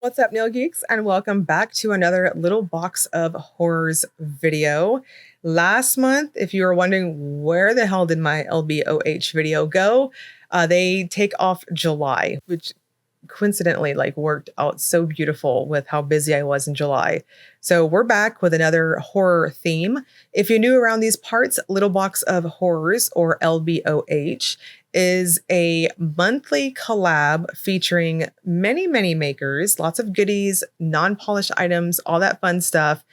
What's up, Nail Geeks, and welcome back to another Little Box of Horrors video. Last month, if you were wondering where the hell did my LBOH video go, they take off July, which coincidentally worked out so beautiful with how busy I was in July. So we're back with another horror theme. If you're new around these parts, Little Box of Horrors, or LBOH, is a monthly collab featuring many makers, lots of goodies, non-polished items, all that fun stuff,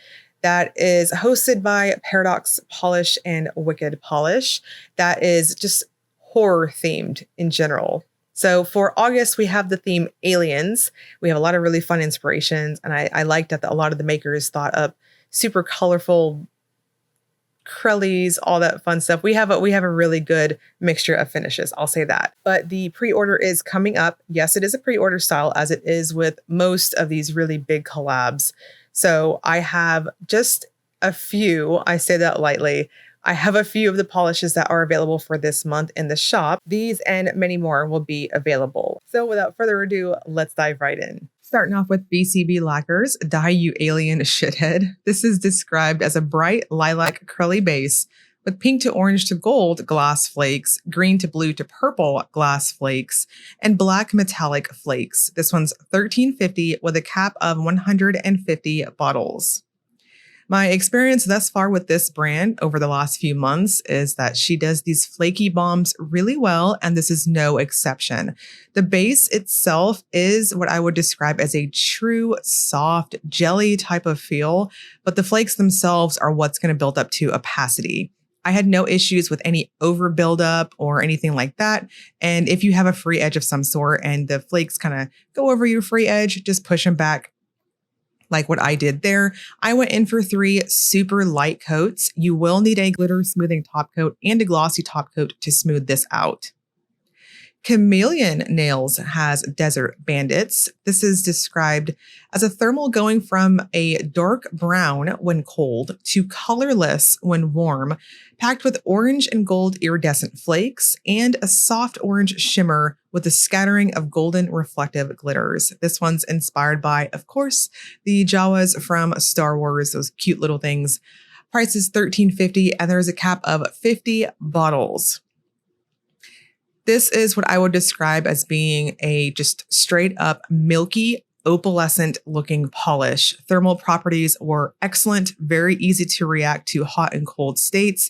that is hosted by Paradox Polish and Wicked Polish. That is just horror themed in general. So for August, we have the theme Aliens. We have a lot of really fun inspirations, and I like that a lot of the makers thought up super colorful Krellies, all that fun stuff. We have a really good mixture of finishes, I'll say that. But the pre-order is coming up. Yes, it is a pre-order style, as it is with most of these really big collabs. So I have just a few, I say that lightly, I have a few of the polishes that are available for this month in the shop. These and many more will be available. So without further ado, let's dive right in. Starting off with BCB Lacquer's Dye You Alien Shithead. This is described as a bright lilac curly base with pink to orange to gold glass flakes, green to blue to purple glass flakes, and black metallic flakes. This one's $13.50 with a cap of 150 bottles. My experience thus far with this brand over the last few months is that she does these flaky bombs really well, and this is no exception. The base itself is what I would describe as a true soft jelly type of feel, but the flakes themselves are what's going to build up to opacity. I had no issues with any over buildup or anything like that. And if you have a free edge of some sort and the flakes kind of go over your free edge, just push them back. Like what I did there. I went in for 3 super light coats. You will need a glitter smoothing top coat and a glossy top coat to smooth this out. Chamaeleon Nails has Desert Bandits. This is described as a thermal going from a dark brown when cold to colorless when warm, packed with orange and gold iridescent flakes and a soft orange shimmer with a scattering of golden reflective glitters. This one's inspired by, of course, the Jawas from Star Wars, those cute little things. Price is $13.50 and there's a cap of 50 bottles. This is what I would describe as being a just straight up milky, opalescent looking polish. Thermal properties were excellent, very easy to react to hot and cold states.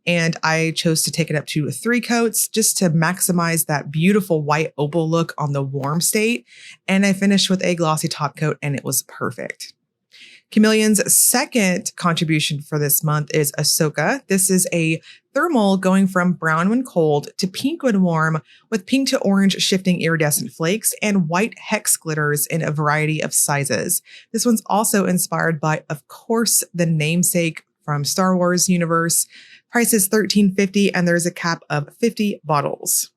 And I chose to take it up to 3 coats just to maximize that beautiful white opal look on the warm state. And I finished with a glossy top coat and it was perfect. Chamaeleon's second contribution for this month is Akshoka. This is a thermal going from brown when cold to pink when warm, with pink to orange shifting iridescent flakes and white hex glitters in a variety of sizes. This one's also inspired by, of course, the namesake from Star Wars universe. Price is $13.50 and there's a cap of 50 bottles.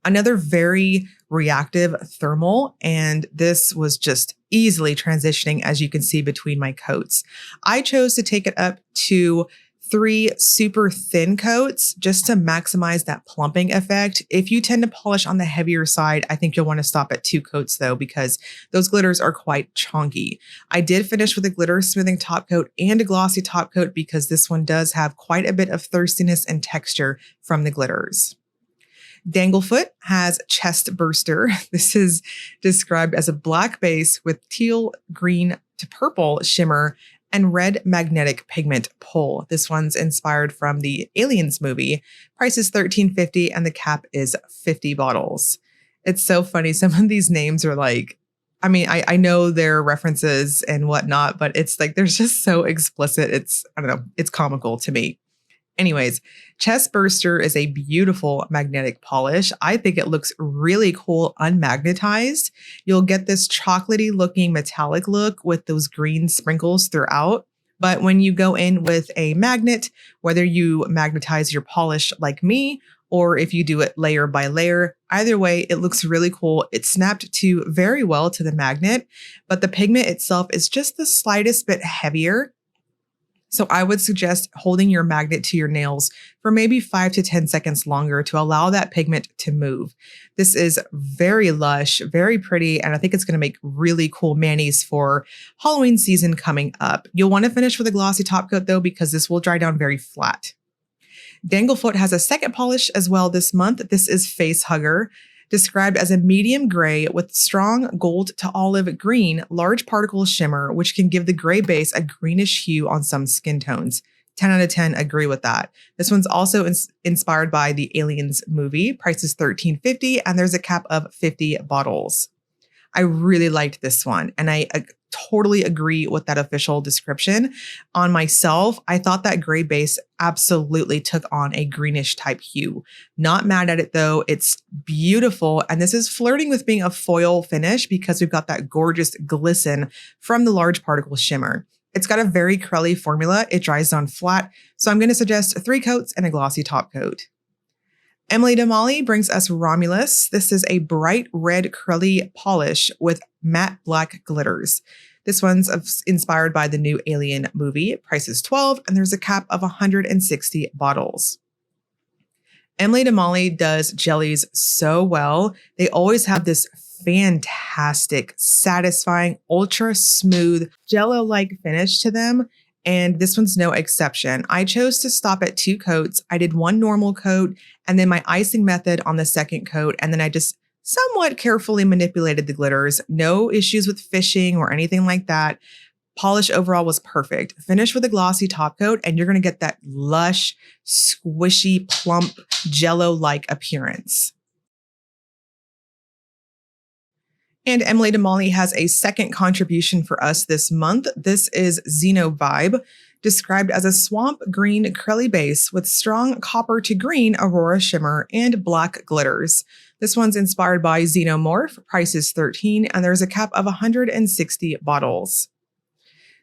Another very reactive thermal, and this was just easily transitioning, as you can see, between my coats. I chose to take it up to 3 super thin coats just to maximize that plumping effect. If you tend to polish on the heavier side, I think you'll want to stop at 2 coats though, because those glitters are quite chunky. I did finish with a glitter smoothing top coat and a glossy top coat because this one does have quite a bit of thirstiness and texture from the glitters. Danglefoot has Chestburster. This is described as a black base with teal, green to purple shimmer and red magnetic pigment pull. This one's inspired from the Aliens movie. Price is $13.50 and the cap is 50 bottles. It's so funny. Some of these names are like, I know they're references and whatnot, but it's like, they're just so explicit. I don't know, it's comical to me. Anyways, Chestburster is a beautiful magnetic polish. I think it looks really cool unmagnetized. You'll get this chocolatey looking metallic look with those green sprinkles throughout. But when you go in with a magnet, whether you magnetize your polish like me, or if you do it layer by layer, either way, it looks really cool. It's snapped to very well to the magnet, but the pigment itself is just the slightest bit heavier. So I would suggest holding your magnet to your nails for maybe 5 to 10 seconds longer to allow that pigment to move. This is very lush, very pretty, and I think it's going to make really cool manis for Halloween season coming up. You'll want to finish with a glossy top coat though, because this will dry down very flat. Danglefoot has a second polish as well this month. This is Facehugger, described as a medium gray with strong gold to olive green, large particle shimmer, which can give the gray base a greenish hue on some skin tones. 10 out of 10 agree with that. This one's also inspired by the Aliens movie. Price is $13.50 and there's a cap of 50 bottles. I really liked this one and I totally agree with that official description. On myself, I thought that gray base absolutely took on a greenish type hue. Not mad at it though. It's beautiful. And this is flirting with being a foil finish because we've got that gorgeous glisten from the large particle shimmer. It's got a very curly formula. It dries down flat. So I'm going to suggest 3 coats and a glossy top coat. Emily Damali brings us Romulus. This is a bright red curly polish with matte black glitters. This one's inspired by the new Alien movie. Price is $12 and there's a cap of 160 bottles. Emily Damali does jellies so well. They always have this fantastic, satisfying, ultra smooth, jello-like finish to them. And this one's no exception. I chose to stop at 2 coats. I did 1 normal coat and then my icing method on the second coat. And then I just somewhat carefully manipulated the glitters. No issues with fishing or anything like that. Polish overall was perfect. Finish with a glossy top coat and you're going to get that lush, squishy, plump, jello-like appearance. And Emily Damali has a second contribution for us this month. This is Xenovibe, described as a swamp green curly base with strong copper to green aurora shimmer and black glitters. This one's inspired by Xenomorph. Price is $13 and there's a cap of 160 bottles.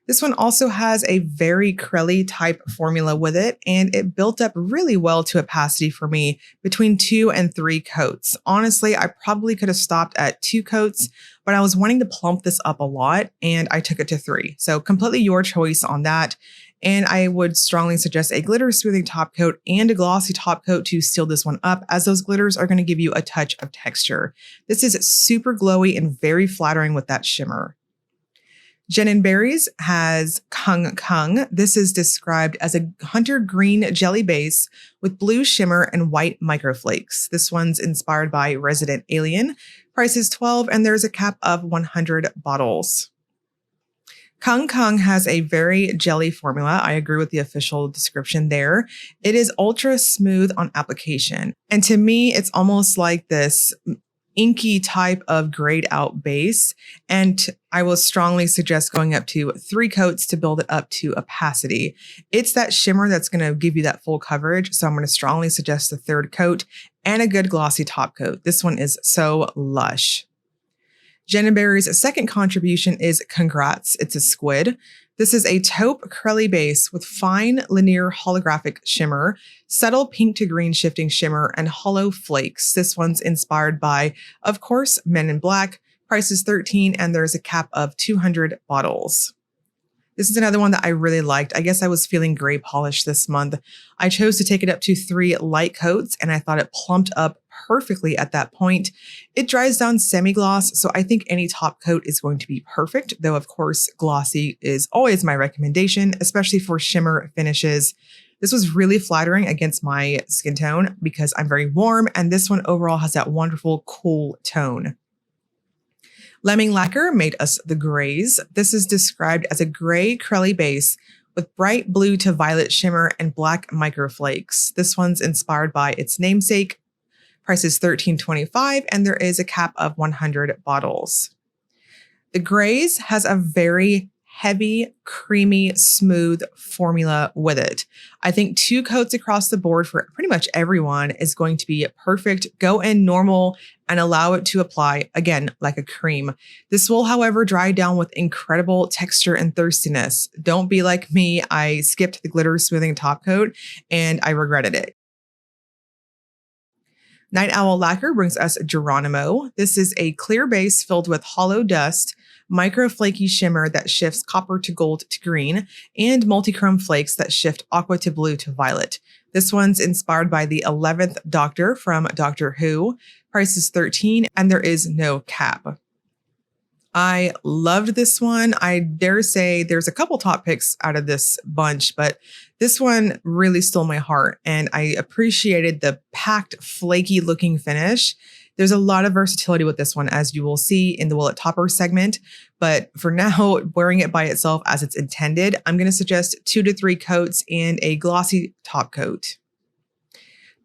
This one also has a very curly type formula with it, and it built up really well to opacity for me between 2 and 3 coats. Honestly, I probably could have stopped at 2 coats, but I was wanting to plump this up a lot and I took it to 3. So completely your choice on that. And I would strongly suggest a glitter smoothing top coat and a glossy top coat to seal this one up, as those glitters are going to give you a touch of texture. This is super glowy and very flattering with that shimmer. Jen and Berries has Kung Kung. This is described as a hunter green jelly base with blue shimmer and white microflakes. This one's inspired by Resident Alien. Price is $12 and there's a cap of 100 bottles. Kung Kung has a very jelly formula. I agree with the official description there. It is ultra smooth on application. And to me, it's almost like this inky type of grayed out base. And I will strongly suggest going up to 3 coats to build it up to opacity. It's that shimmer that's going to give you that full coverage. So I'm going to strongly suggest the 3rd coat and a good glossy top coat. This one is so lush. Jen and Berry's second contribution is Congrats. It's a squid. This is a taupe curly base with fine linear holographic shimmer, subtle pink to green shifting shimmer, and hollow flakes. This one's inspired by, of course, Men in Black. Price is $13 and there's a cap of 200 bottles. This is another one that I really liked. I guess I was feeling gray polish this month. I chose to take it up to 3 light coats and I thought it plumped up perfectly at that point. It dries down semi-gloss, so I think any top coat is going to be perfect, though of course glossy is always my recommendation, especially for shimmer finishes. This was really flattering against my skin tone because I'm very warm, and this one overall has that wonderful cool tone. Lemming Lacquer made us the grays. This is described as a gray curly base with bright blue to violet shimmer and black microflakes. This one's inspired by its namesake. Price is $13.25 and there is a cap of 100 bottles. The Grays has a very heavy, creamy, smooth formula with it. I think 2 coats across the board for pretty much everyone is going to be perfect. Go in normal and allow it to apply, again, like a cream. This will, however, dry down with incredible texture and thirstiness. Don't be like me. I skipped the glitter smoothing top coat and I regretted it. Night Owl Lacquer brings us Geronimo. This is a clear base filled with hollow dust, micro flaky shimmer that shifts copper to gold to green, and multichrome flakes that shift aqua to blue to violet. This one's inspired by the 11th Doctor from Doctor Who. Price is $13 and there is no cap. I loved this one. I dare say there's a couple top picks out of this bunch, but this one really stole my heart and I appreciated the packed, flaky looking finish. There's a lot of versatility with this one, as you will see in the Will It Topper segment. But for now, wearing it by itself as it's intended, I'm going to suggest 2 to 3 coats and a glossy top coat.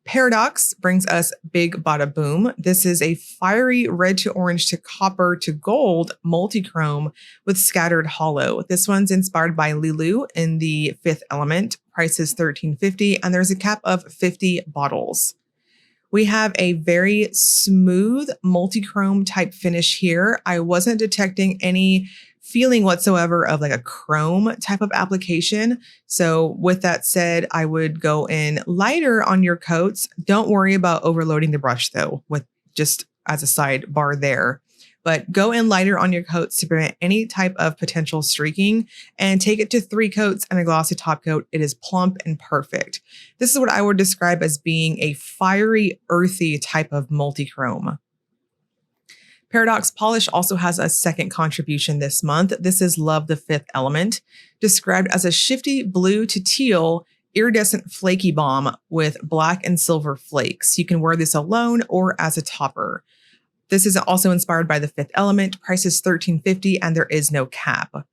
Paradox brings us Big Bada Boom. This is a fiery red to orange to copper to gold multi-chrome with scattered hollow. This one's inspired by Lilu in the 5th element. Price is $13.50 and there's a cap of 50 bottles. We have a very smooth multi-chrome type finish here. I wasn't detecting any feeling whatsoever of like a chrome type of application. So with that said, I would go in lighter on your coats. Don't worry about overloading the brush though, with just as a sidebar there. But go in lighter on your coats to prevent any type of potential streaking and take it to 3 coats and a glossy top coat. It is plump and perfect. This is what I would describe as being a fiery, earthy type of multi-chrome. Paradox Polish also has a second contribution this month. This is Love the 5th Element, described as a shifty blue to teal iridescent flaky bomb with black and silver flakes. You can wear this alone or as a topper. This is also inspired by the 5th element. Price is $13.50 and there is no cap.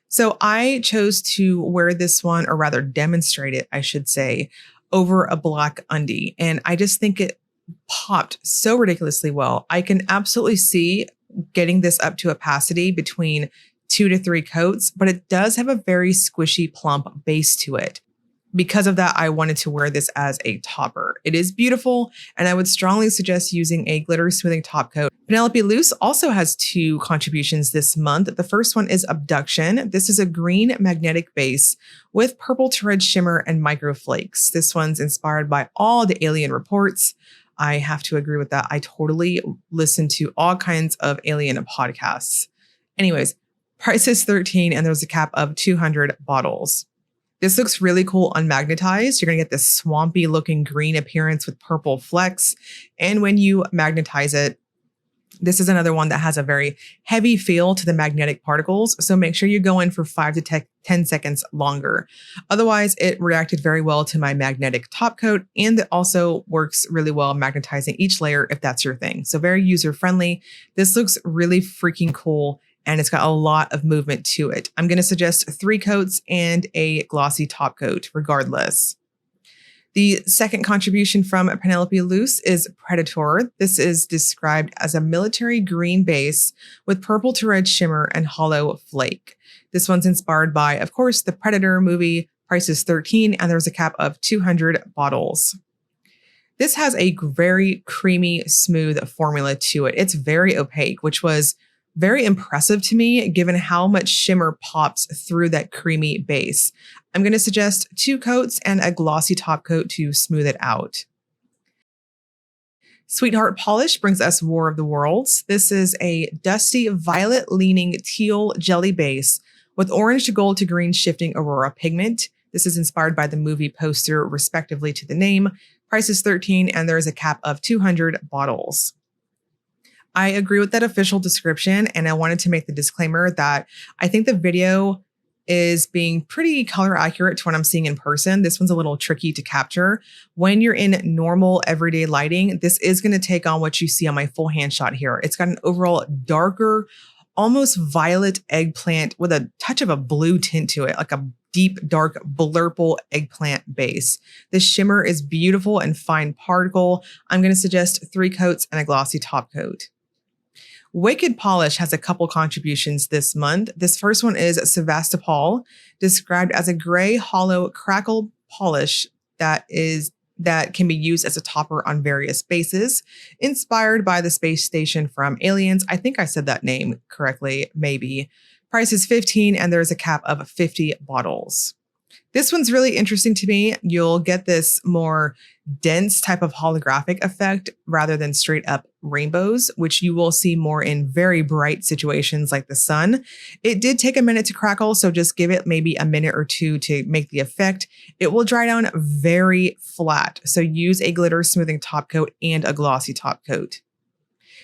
So I chose to wear this one, or rather demonstrate it, I should say, over a black undie. And I just think it popped so ridiculously well. I can absolutely see getting this up to opacity between 2 to 3 coats, but it does have a very squishy, plump base to it. Because of that, I wanted to wear this as a topper. It is beautiful, and I would strongly suggest using a glitter smoothing top coat. Penelope Luz also has 2 contributions this month. The first one is Abduction. This is a green magnetic base with purple to red shimmer and micro flakes. This one's inspired by all the alien reports. I have to agree with that. I totally listen to all kinds of alien podcasts. Anyways, price is $13 and there's a cap of 200 bottles. This looks really cool unmagnetized. You're going to get this swampy looking green appearance with purple flecks. And when you magnetize it, this is another one that has a very heavy feel to the magnetic particles. So make sure you go in for 5 to 10 seconds longer. Otherwise, it reacted very well to my magnetic top coat, and it also works really well magnetizing each layer if that's your thing. So very user friendly. This looks really freaking cool, and it's got a lot of movement to it. I'm going to suggest 3 coats and a glossy top coat regardless. The second contribution from Penelope Luz is Predator. This is described as a military green base with purple to red shimmer and hollow flake. This one's inspired by, of course, the Predator movie. Price is $13 and there's a cap of 200 bottles. This has a very creamy, smooth formula to it. It's very opaque, which was very impressive to me given how much shimmer pops through that creamy base. I'm going to suggest 2 coats and a glossy top coat to smooth it out. Sweetheart Polish brings us War of the Worlds. This is a dusty violet leaning teal jelly base with orange to gold to green shifting aurora pigment. This is inspired by the movie poster respectively to the name. Price is $13 and there is a cap of 200 bottles. I agree with that official description, and I wanted to make the disclaimer that I think the video is being pretty color accurate to what I'm seeing in person. This one's a little tricky to capture. When you're in normal everyday lighting, this is going to take on what you see on my full hand shot here. It's got an overall darker, almost violet eggplant with a touch of a blue tint to it, like a deep, dark, blurple eggplant base. The shimmer is beautiful and fine particle. I'm going to suggest 3 coats and a glossy top coat. Wicked Polish has a couple contributions this month. This first one is Sevastopol, described as a gray hollow crackle polish that can be used as a topper on various bases, inspired by the space station from Aliens. I think I said that name correctly, maybe. Price is $15 and there is a cap of 50 bottles. This one's really interesting to me. You'll get this more dense type of holographic effect rather than straight up rainbows, which you will see more in very bright situations like the sun. It did take a minute to crackle, so just give it maybe a minute or two to make the effect. It will dry down very flat, so use a glitter smoothing top coat and a glossy top coat.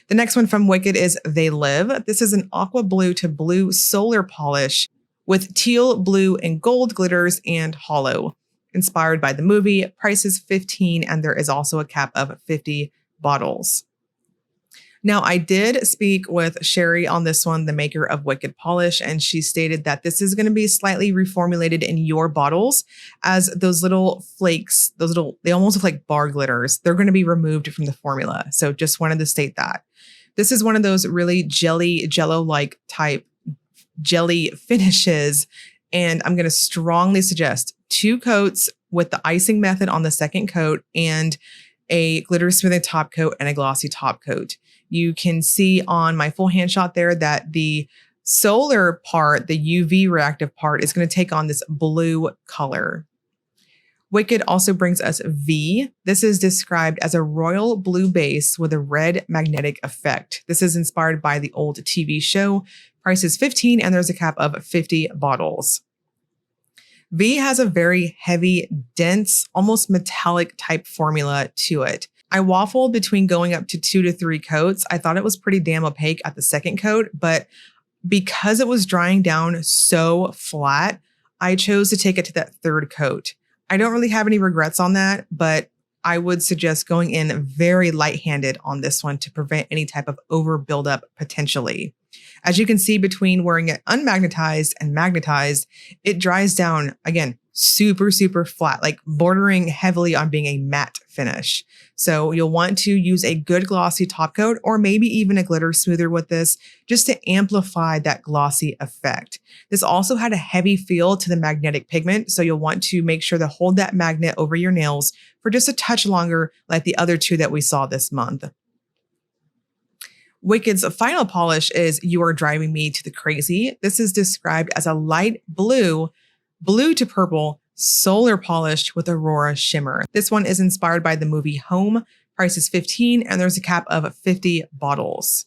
The next one from Wicked is They Live. This is an aqua blue to blue solar polish with teal, blue, and gold glitters and hollow. Inspired by the movie, price is $15, and there is also a cap of 50 bottles. Now, I did speak with Sherry on this one, the maker of Wicked Polish, and she stated that this is going to be slightly reformulated in your bottles, as those little flakes, they almost look like bar glitters. They're going to be removed from the formula. So just wanted to state that. This is one of those really jello-like type jelly finishes, and I'm going to strongly suggest 2 coats with the icing method on the second coat and a glitter smoothing top coat and a glossy top coat. You can see on my full hand shot there that the solar part, the UV reactive part, is going to take on this blue color. Wicked also brings us V. This is described as a royal blue base with a red magnetic effect. This is inspired by the old TV show. Price is $15, and there's a cap of 50 bottles. V has a very heavy, dense, almost metallic type formula to it. I waffled between going up to 2 to 3 coats. I thought it was pretty damn opaque at the second coat, but because it was drying down so flat, I chose to take it to that third coat. I don't really have any regrets on that, but I would suggest going in very light-handed on this one to prevent any type of over buildup potentially. As you can see, between wearing it unmagnetized and magnetized, it dries down, again, super, super flat, like bordering heavily on being a matte finish. So you'll want to use a good glossy top coat or maybe even a glitter smoother with this just to amplify that glossy effect. This also had a heavy feel to the magnetic pigment, so you'll want to make sure to hold that magnet over your nails for just a touch longer like the other 2 that we saw this month. Wicked's final polish is You Are Driving Me to the Crazy. This is described as a light blue to purple, solar polish with Aurora shimmer. This one is inspired by the movie Home. Price is $15, and there's a cap of 50 bottles.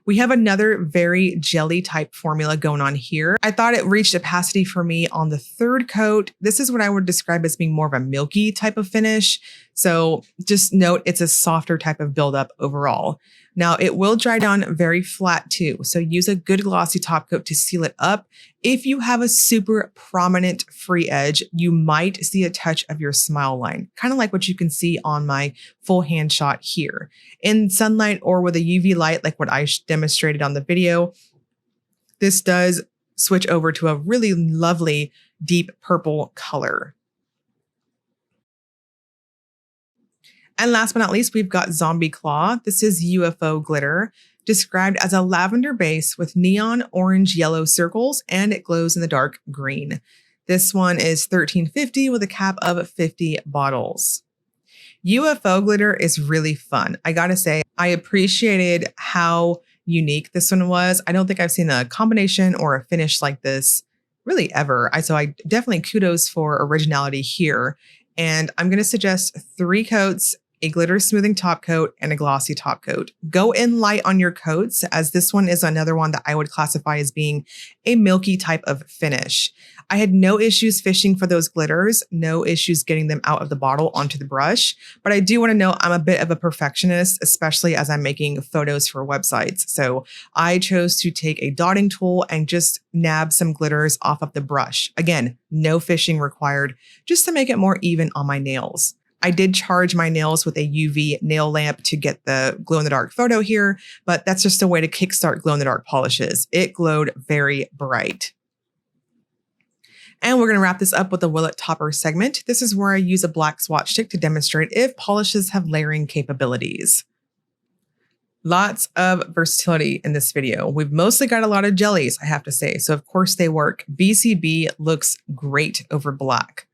We have another very jelly type formula going on here. I thought it reached opacity for me on the third coat. This is what I would describe as being more of a milky type of finish. So just note it's a softer type of buildup overall. Now it will dry down very flat too. So use a good glossy top coat to seal it up. If you have a super prominent free edge, you might see a touch of your smile line, kind of like what you can see on my full hand shot here. In sunlight or with a UV light, like what I demonstrated on the video, this does switch over to a really lovely deep purple color. And last but not least, we've got Zombie Claw. This is UFO glitter, described as a lavender base with neon orange yellow circles, and it glows in the dark green. This one is $13.50 with a cap of 50 bottles. UFO glitter is really fun. I gotta say, I appreciated how unique this one was. I don't think I've seen a combination or a finish like this really ever. So I definitely kudos for originality here. And I'm going to suggest 3 coats, a glitter smoothing top coat, and a glossy top coat. Go in light on your coats, as this one is another one that I would classify as being a milky type of finish. I had no issues fishing for those glitters, no issues getting them out of the bottle onto the brush, but I do want to note I'm a bit of a perfectionist, especially as I'm making photos for websites. So I chose to take a dotting tool and just nab some glitters off of the brush. Again, no fishing required, just to make it more even on my nails. I did charge my nails with a UV nail lamp to get the glow-in-the-dark photo here, but that's just a way to kickstart glow-in-the-dark polishes. It glowed very bright. And we're going to wrap this up with the Will It Topper segment. This is where I use a black swatch stick to demonstrate if polishes have layering capabilities. Lots of versatility in this video. We've mostly got a lot of jellies, I have to say, so of course they work. BCB looks great over black.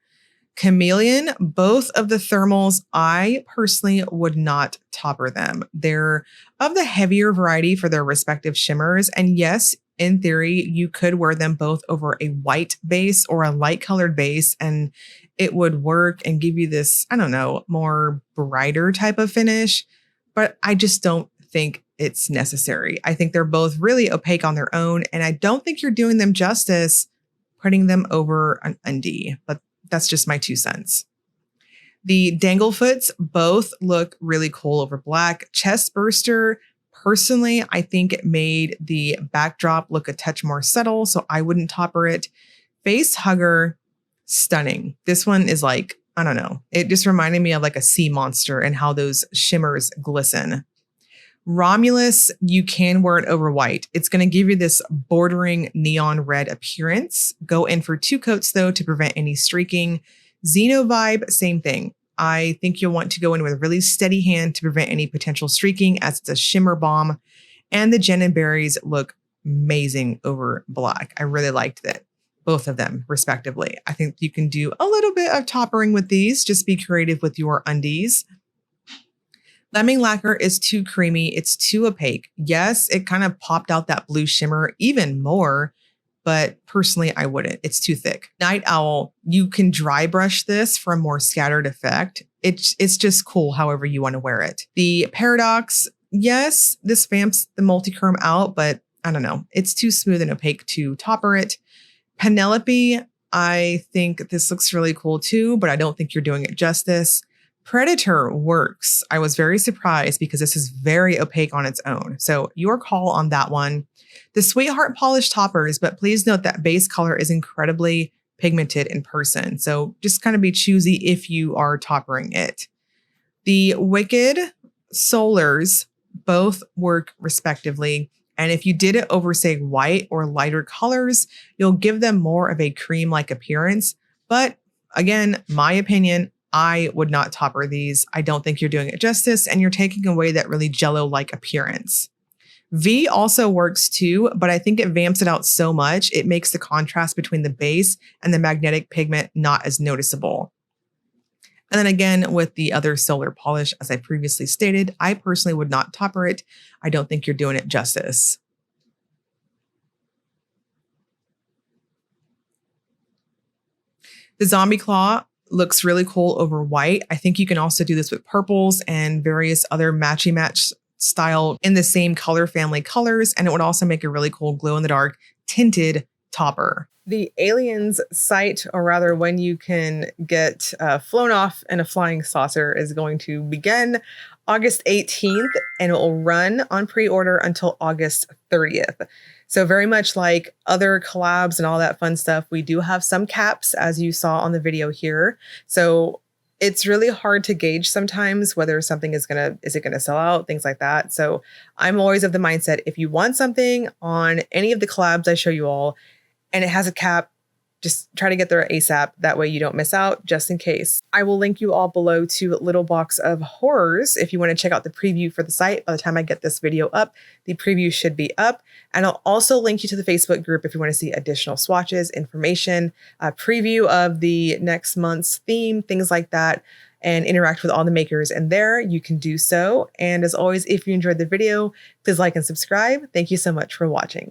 Chamaeleon, both of the thermals, I personally would not topper them. They're of the heavier variety for their respective shimmers. And yes, in theory, you could wear them both over a white base or a light colored base, and it would work and give you this, I don't know, more brighter type of finish. But I just don't think it's necessary. I think they're both really opaque on their own, and I don't think you're doing them justice putting them over an undie, but that's just my 2 cents. The Danglefoots both look really cool over black. Chestburster, personally, I think it made the backdrop look a touch more subtle, so I wouldn't topper it. Facehugger, stunning. This one is like, I don't know. It just reminded me of like a sea monster and how those shimmers glisten. Romulus, you can wear it over white. It's going to give you this bordering neon red appearance. Go in for 2 coats though to prevent any streaking. Xenovibe, same thing. I think you'll want to go in with a really steady hand to prevent any potential streaking as it's a shimmer bomb. And the Gin and Berries look amazing over black. I really liked that. Both of them respectively. I think you can do a little bit of toppering with these. Just be creative with your undies. Lemming Lacquer is too creamy. It's too opaque. Yes, it kind of popped out that blue shimmer even more, but personally, I wouldn't. It's too thick. Night Owl, you can dry brush this for a more scattered effect. It's just cool however you want to wear it. The Paradox, yes, this vamps the multichrome out, but I don't know. It's too smooth and opaque to topper it. Penelope, I think this looks really cool too, but I don't think you're doing it justice. Predator works. I was very surprised because this is very opaque on its own. So your call on that one. The Sweetheart Polish toppers, but please note that base color is incredibly pigmented in person. So just kind of be choosy if you are toppering it. The Wicked Solars both work respectively. And if you did it over, say, white or lighter colors, you'll give them more of a cream-like appearance. But again, my opinion, I would not topper these. I don't think you're doing it justice, and you're taking away that really jello-like appearance. V also works too, but I think it vamps it out so much, it makes the contrast between the base and the magnetic pigment not as noticeable. And then again, with the other solar polish, as I previously stated, I personally would not topper it. I don't think you're doing it justice. The Zombie Claw looks really cool over white. I think you can also do this with purples and various other matchy-match style in the same color family colors, and it would also make a really cool glow-in-the-dark tinted topper. The Aliens site, or rather when you can get flown off in a flying saucer, is going to begin August 18th, and it will run on pre-order until August 30th. So very much like other collabs and all that fun stuff, we do have some caps, as you saw on the video here. So it's really hard to gauge sometimes whether something is it gonna sell out, things like that. So I'm always of the mindset, if you want something on any of the collabs I show you all, and it has a cap, just try to get there ASAP. That way you don't miss out, just in case. I will link you all below to Little Box of Horrors if you want to check out the preview for the site. By the time I get this video up, the preview should be up. And I'll also link you to the Facebook group if you want to see additional swatches, information, a preview of the next month's theme, things like that, and interact with all the makers in there. You can do so. And as always, if you enjoyed the video, please like and subscribe. Thank you so much for watching.